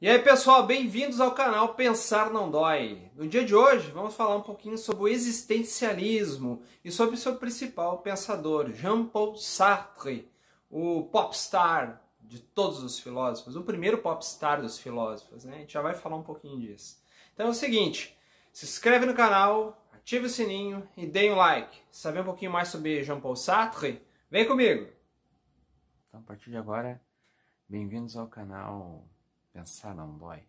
E aí pessoal, bem-vindos ao canal Pensar Não Dói. No dia de hoje vamos falar um pouquinho sobre o existencialismo e sobre o seu principal pensador, Jean-Paul Sartre, o popstar de todos os filósofos, o primeiro popstar dos filósofos, né? A gente já vai falar um pouquinho disso. Então é o seguinte, se inscreve no canal, ative o sininho e dê um like. Saber um pouquinho mais sobre Jean-Paul Sartre? Vem comigo! Então, a partir de agora, bem-vindos ao canal Pensar Não Dói.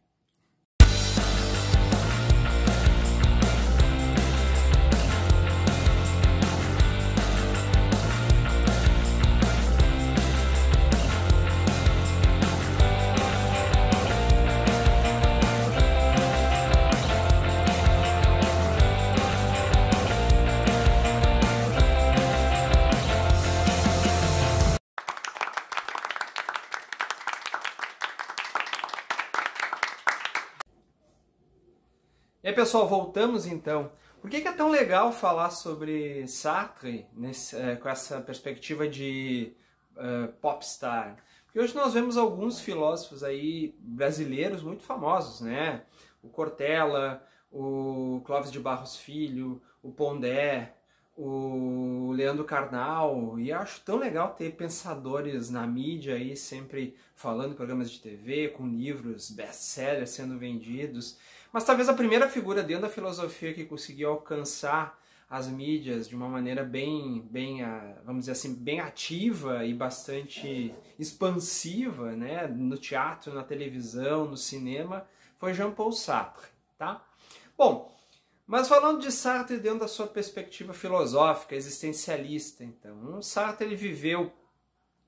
E aí pessoal, voltamos então. Por que é tão legal falar sobre Sartre com essa perspectiva de popstar? Porque hoje nós vemos alguns filósofos aí brasileiros muito famosos, né? O Cortella, o Clóvis de Barros Filho, o Pondé, o Leandro Carnal, e acho tão legal ter pensadores na mídia aí sempre falando em programas de TV, com livros best-sellers sendo vendidos. Mas talvez a primeira figura dentro da filosofia que conseguiu alcançar as mídias de uma maneira vamos dizer assim, bem ativa e bastante expansiva, né, no teatro, na televisão, no cinema, foi Jean-Paul Sartre, tá? Bom, mas falando de Sartre dentro da sua perspectiva filosófica, existencialista, então, Sartre ele viveu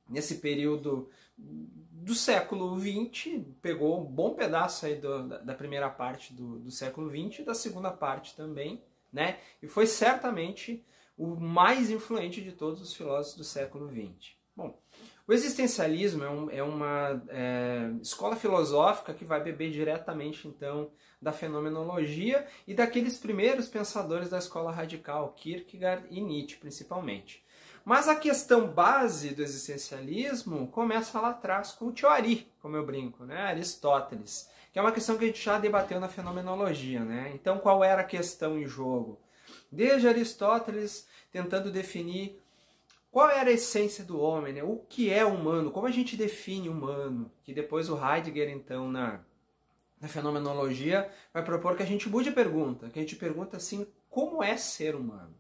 nesse período do século XX, pegou um bom pedaço aí da primeira parte do século XX e da segunda parte também, né? E foi certamente o mais influente de todos os filósofos do século XX. Bom, o existencialismo é uma escola filosófica que vai beber diretamente, então, da fenomenologia e daqueles primeiros pensadores da escola radical, Kierkegaard e Nietzsche, principalmente. Mas a questão base do existencialismo começa lá atrás com o Teori, como eu brinco, né? Aristóteles, que é uma questão que a gente já debateu na fenomenologia, né? Então, qual era a questão em jogo? Desde Aristóteles tentando definir qual era a essência do homem, né? O que é humano, como a gente define humano, que depois o Heidegger, então, na fenomenologia, vai propor que a gente mude a pergunta, que a gente pergunta assim, como é ser humano?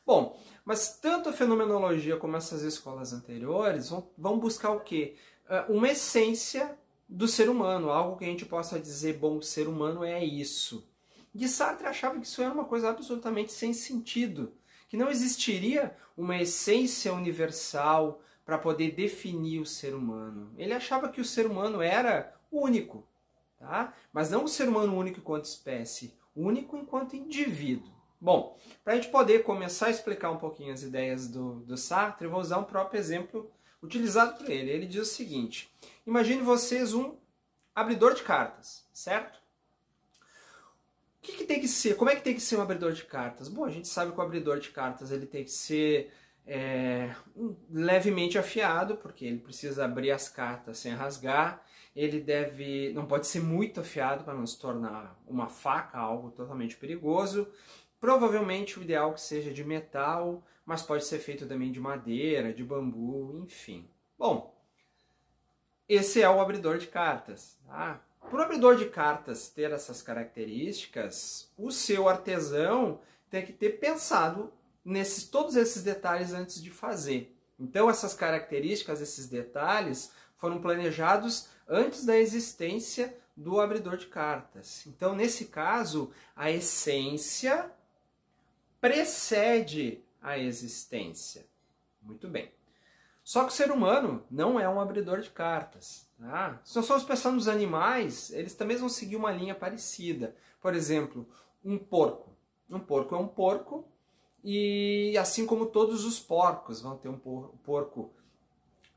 Bom, mas tanto a fenomenologia como essas escolas anteriores vão buscar o quê? Uma essência do ser humano, algo que a gente possa dizer, bom, o ser humano é isso. E Sartre achava que isso era uma coisa absolutamente sem sentido, que não existiria uma essência universal para poder definir o ser humano. Ele achava que o ser humano era único, tá? Mas não o ser humano único enquanto espécie, único enquanto indivíduo. Bom, para a gente poder começar a explicar um pouquinho as ideias do Sartre, eu vou usar um próprio exemplo utilizado por ele. Ele diz o seguinte, imagine vocês um abridor de cartas, certo? O que tem que ser? Como é que tem que ser um abridor de cartas? Bom, a gente sabe que o abridor de cartas ele tem que ser levemente afiado, porque ele precisa abrir as cartas sem rasgar. Ele não pode ser muito afiado para não se tornar uma faca, algo totalmente perigoso. Provavelmente o ideal que seja de metal, mas pode ser feito também de madeira, de bambu, enfim. Bom, esse é o abridor de cartas. Tá? Para o abridor de cartas ter essas características, o seu artesão tem que ter pensado todos esses detalhes antes de fazer. Então essas características, esses detalhes, foram planejados antes da existência do abridor de cartas. Então, nesse caso, a essência precede a existência. Muito bem. Só que o ser humano não é um abridor de cartas. Tá? Se nós formos pensar nos animais, eles também vão seguir uma linha parecida. Por exemplo, um porco. Um porco é um porco e assim como todos os porcos vão ter um porco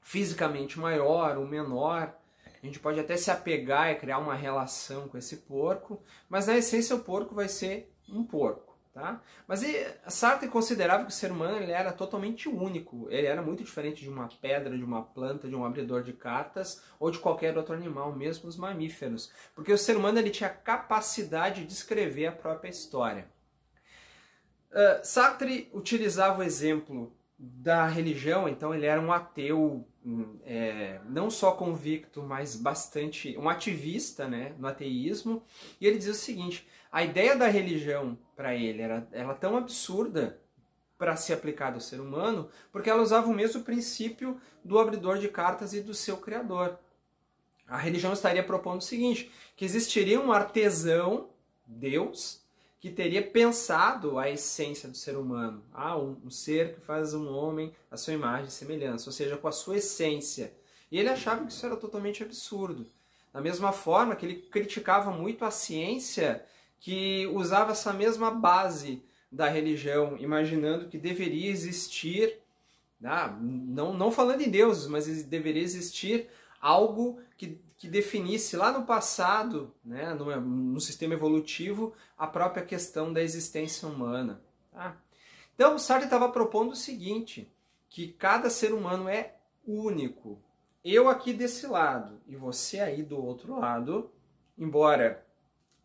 fisicamente maior, um menor. A gente pode até se apegar e criar uma relação com esse porco, mas na essência o porco vai ser um porco. Tá? Mas Sartre considerava que o ser humano ele era totalmente único, ele era muito diferente de uma pedra, de uma planta, de um abridor de cartas ou de qualquer outro animal, mesmo os mamíferos, porque o ser humano ele tinha a capacidade de escrever a própria história. Sartre utilizava o exemplo da religião, então ele era um ateu, não só convicto, mas bastante um ativista, né, no ateísmo, e ele dizia o seguinte: a ideia da religião para ele era tão absurda para ser aplicada ao ser humano, porque ela usava o mesmo princípio do abridor de cartas e do seu criador. A religião estaria propondo o seguinte, que existiria um artesão, Deus, que teria pensado a essência do ser humano. Um ser que faz um homem à sua imagem e semelhança, ou seja, com a sua essência. E ele achava que isso era totalmente absurdo. Da mesma forma que ele criticava muito a ciência, que usava essa mesma base da religião, imaginando que deveria existir, não falando em deuses, mas deveria existir algo que definisse lá no passado, né, no sistema evolutivo, a própria questão da existência humana. Tá? Então, Sartre estava propondo o seguinte, que cada ser humano é único. Eu aqui desse lado e você aí do outro lado, embora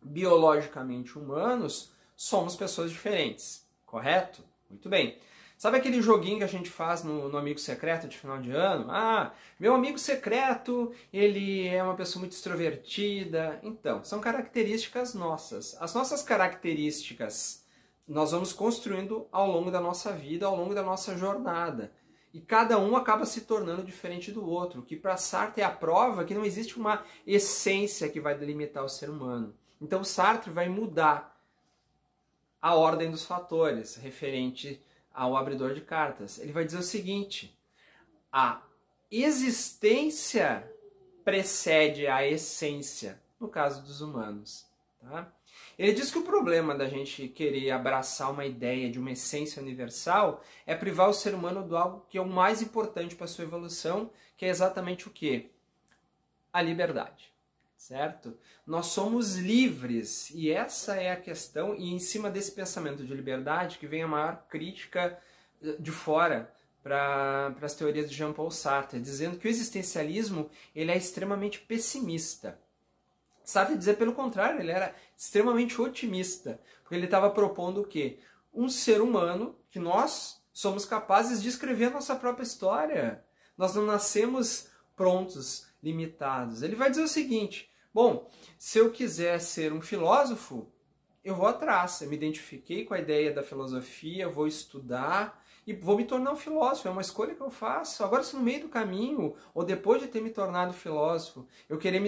biologicamente humanos, somos pessoas diferentes, correto? Muito bem. Sabe aquele joguinho que a gente faz no Amigo Secreto de final de ano? Meu amigo secreto, ele é uma pessoa muito extrovertida. Então, são características nossas. As nossas características nós vamos construindo ao longo da nossa vida, ao longo da nossa jornada. E cada um acaba se tornando diferente do outro, que para Sartre é a prova que não existe uma essência que vai delimitar o ser humano. Então Sartre vai mudar a ordem dos fatores referente ao abridor de cartas. Ele vai dizer o seguinte: a existência precede a essência, no caso dos humanos. Tá? Ele diz que o problema da gente querer abraçar uma ideia de uma essência universal é privar o ser humano do algo que é o mais importante para a sua evolução, que é exatamente o quê? A liberdade. Certo? Nós somos livres, e essa é a questão, e em cima desse pensamento de liberdade que vem a maior crítica de fora para as teorias de Jean-Paul Sartre, dizendo que o existencialismo ele é extremamente pessimista. Sartre dizia pelo contrário, ele era extremamente otimista, porque ele estava propondo o quê? Um ser humano que nós somos capazes de escrever a nossa própria história. Nós não nascemos prontos, limitados. Ele vai dizer o seguinte: bom, se eu quiser ser um filósofo, eu vou atrás. Eu me identifiquei com a ideia da filosofia, vou estudar e vou me tornar um filósofo. É uma escolha que eu faço. Agora, se no meio do caminho, ou depois de ter me tornado filósofo, eu querer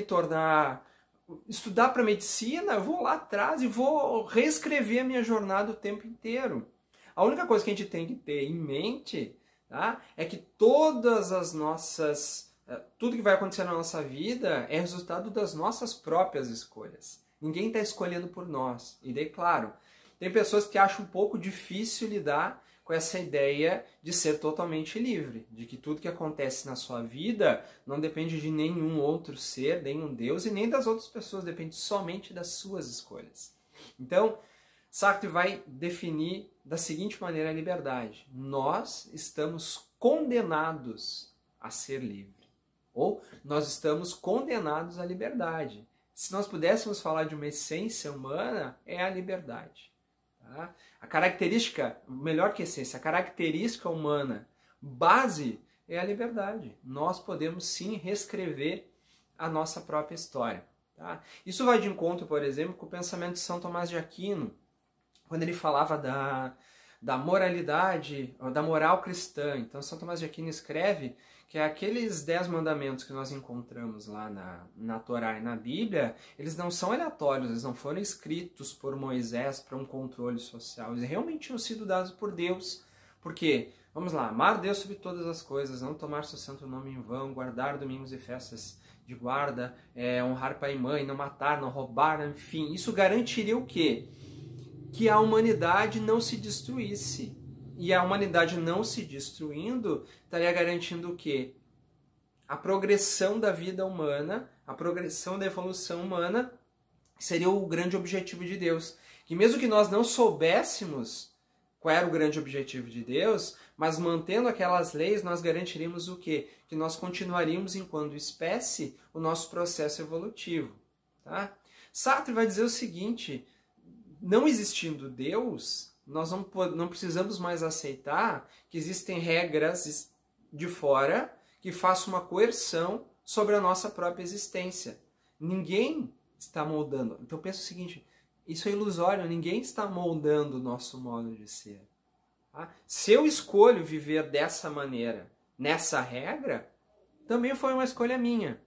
estudar para medicina, eu vou lá atrás e vou reescrever a minha jornada o tempo inteiro. A única coisa que a gente tem que ter em mente, tá, é que todas as nossas... tudo que vai acontecer na nossa vida é resultado das nossas próprias escolhas. Ninguém está escolhendo por nós. E daí, claro, tem pessoas que acham um pouco difícil lidar com essa ideia de ser totalmente livre, de que tudo que acontece na sua vida não depende de nenhum outro ser, nenhum Deus e nem das outras pessoas, depende somente das suas escolhas. Então, Sartre vai definir da seguinte maneira a liberdade: nós estamos condenados a ser livres. Ou nós estamos condenados à liberdade. Se nós pudéssemos falar de uma essência humana, é a liberdade. Tá? A característica, melhor que essência, a característica humana base é a liberdade. Nós podemos sim reescrever a nossa própria história. Tá? Isso vai de encontro, por exemplo, com o pensamento de São Tomás de Aquino, quando ele falava da moralidade, da moral cristã. Então, São Tomás de Aquino escreve que aqueles 10 mandamentos que nós encontramos lá na Torá e na Bíblia, eles não são aleatórios, eles não foram escritos por Moisés para um controle social, eles realmente tinham sido dados por Deus. Por quê? Vamos lá: amar Deus sobre todas as coisas, não tomar seu santo nome em vão, guardar domingos e festas de guarda, honrar pai e mãe, não matar, não roubar, enfim. Isso garantiria o quê? Que a humanidade não se destruísse. E a humanidade não se destruindo estaria garantindo o quê? A progressão da vida humana, a progressão da evolução humana, que seria o grande objetivo de Deus. Que mesmo que nós não soubéssemos qual era o grande objetivo de Deus, mas mantendo aquelas leis, nós garantiríamos o quê? Que nós continuaríamos, enquanto espécie, o nosso processo evolutivo. Tá? Sartre vai dizer o seguinte: não existindo Deus, nós não precisamos mais aceitar que existem regras de fora que façam uma coerção sobre a nossa própria existência. Ninguém está moldando. Então pensa o seguinte: isso é ilusório, ninguém está moldando o nosso modo de ser. Tá? Se eu escolho viver dessa maneira, nessa regra, também foi uma escolha minha.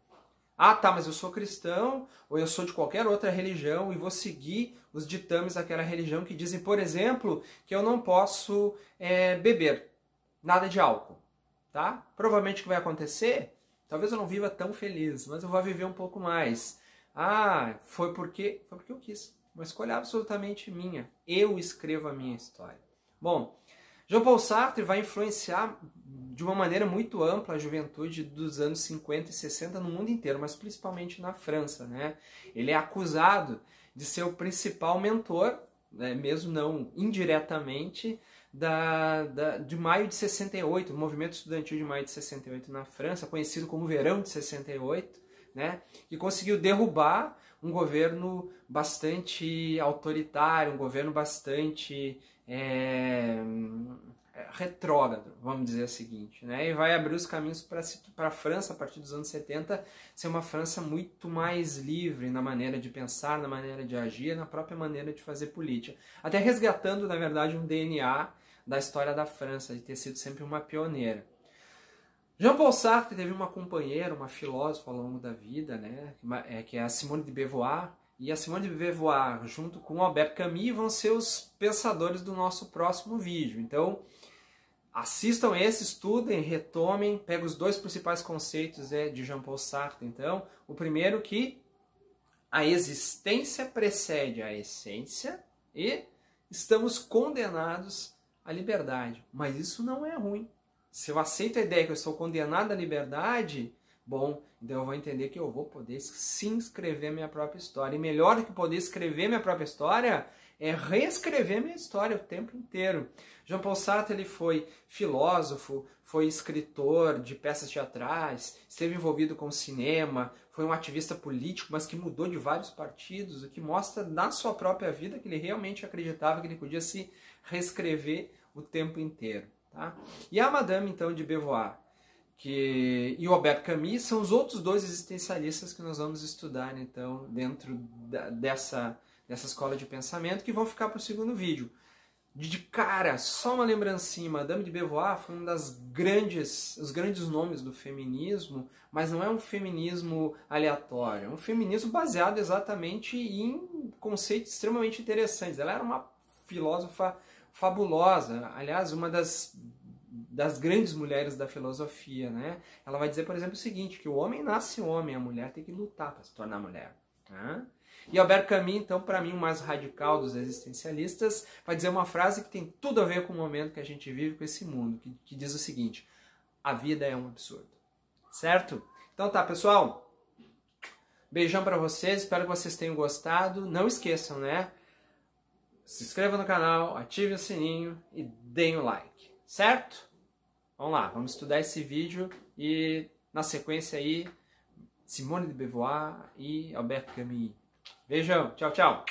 Ah, tá, mas eu sou cristão ou eu sou de qualquer outra religião e vou seguir os ditames daquela religião que dizem, por exemplo, que eu não posso beber nada de álcool. Tá? Provavelmente o que vai acontecer, talvez eu não viva tão feliz, mas eu vou viver um pouco mais. Ah, foi porque eu quis. Uma escolha absolutamente minha. Eu escrevo a minha história. Bom, Jean-Paul Sartre vai influenciar de uma maneira muito ampla a juventude dos anos 50 e 60 no mundo inteiro, mas principalmente na França. Né? Ele é acusado de ser o principal mentor, né, mesmo não indiretamente, de maio de 68, o movimento estudantil de maio de 68 na França, conhecido como Verão de 68, né, que conseguiu derrubar um governo bastante autoritário, um governo bastante retrógrado, vamos dizer o seguinte, né? E vai abrir os caminhos para a França, a partir dos anos 70, ser uma França muito mais livre na maneira de pensar, na maneira de agir, na própria maneira de fazer política. Até resgatando, na verdade, um DNA da história da França, de ter sido sempre uma pioneira. Jean-Paul Sartre teve uma companheira, uma filósofa ao longo da vida, né? Que é a Simone de Beauvoir. E a Simone de Beauvoir, junto com Albert Camus, vão ser os pensadores do nosso próximo vídeo. Então, assistam esse, estudem, retomem, pegam os dois principais conceitos de Jean-Paul Sartre. Então, o primeiro que a existência precede a essência e estamos condenados à liberdade. Mas isso não é ruim. Se eu aceito a ideia que eu sou condenado à liberdade, bom, então eu vou entender que eu vou poder sim escrever minha própria história. E melhor do que poder escrever minha própria história é reescrever minha história o tempo inteiro. Jean-Paul Sartre ele foi filósofo, foi escritor de peças teatrais, esteve envolvido com cinema, foi um ativista político, mas que mudou de vários partidos, o que mostra na sua própria vida que ele realmente acreditava que ele podia se reescrever o tempo inteiro. Tá? E a Madame, então, de Beauvoir e o Albert Camus são os outros dois existencialistas que nós vamos estudar, então, dentro dessa escola de pensamento, que vão ficar para o segundo vídeo. De cara, só uma lembrancinha, Madame de Beauvoir foi um dos grandes nomes do feminismo, mas não é um feminismo aleatório, é um feminismo baseado exatamente em conceitos extremamente interessantes. Ela era uma filósofa fabulosa, aliás, uma das grandes mulheres da filosofia, né? Ela vai dizer, por exemplo, o seguinte, que o homem nasce homem, a mulher tem que lutar para se tornar mulher. Né? E Albert Camus, então, para mim, o mais radical dos existencialistas, vai dizer uma frase que tem tudo a ver com o momento que a gente vive, com esse mundo, que diz o seguinte: a vida é um absurdo. Certo? Então tá, pessoal. Beijão para vocês, espero que vocês tenham gostado. Não esqueçam, né? Se inscreva no canal, ative o sininho e deem o like. Certo? Vamos lá, vamos estudar esse vídeo e, na sequência aí, Simone de Beauvoir e Albert Camus. Beijão, tchau, tchau!